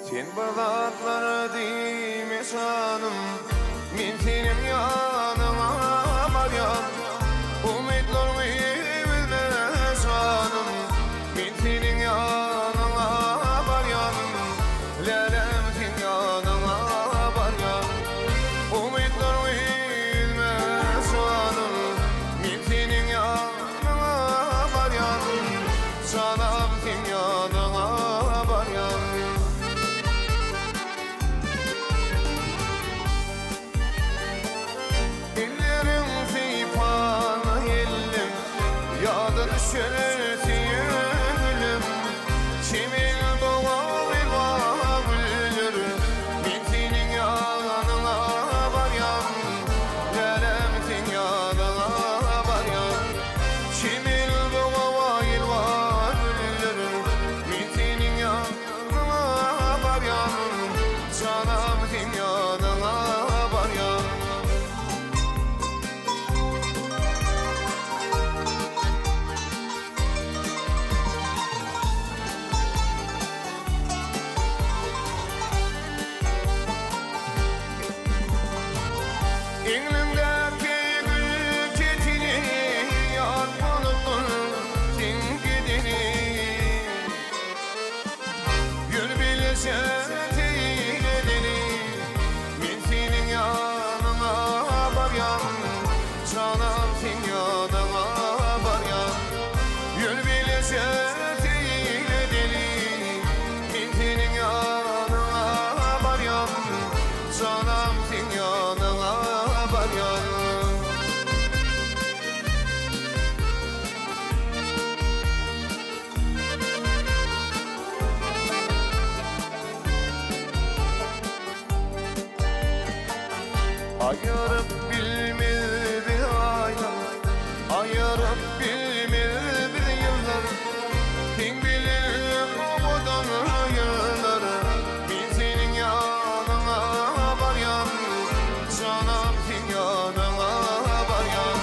Sen bazatlar deyme şanım, men senin yanına baryan. Umidlarımı bilme şanım, men senin yanına baryan. Lelem sen yanına baryan. Umidlarımı bilme şanım, men senin yanına baryan. Şanam sen yanına baryan. Yadır şereti yüzüm, çimil doğal ilva gülür. Ben senin yanına varyan, lelem sen yanına varyan. Çimil doğal ilva gülür. Ben senin yanına varyan, canım sen yanına varyan. Elimdeki gül çetini yar unuttun sen gideni. Gül bilsen teyledeni, ben senin yanına varyan. Canım sen yanına varyan. Gül bilsen teyledeni, ben senin yanına varyan. Canım sen yanına varyan. Ayırıp bilmez bir aylar, ayırıp bilmez bir yıllar. Kim bilir umudan yılları, ben senin yanına varyan. Canım sen yanına varyan.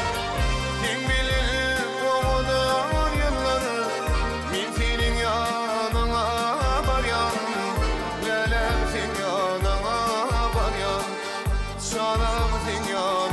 Kim bilir umudan yılları, ben senin yanına varyan. Lelem sen yanına varyan. Canım sen yanına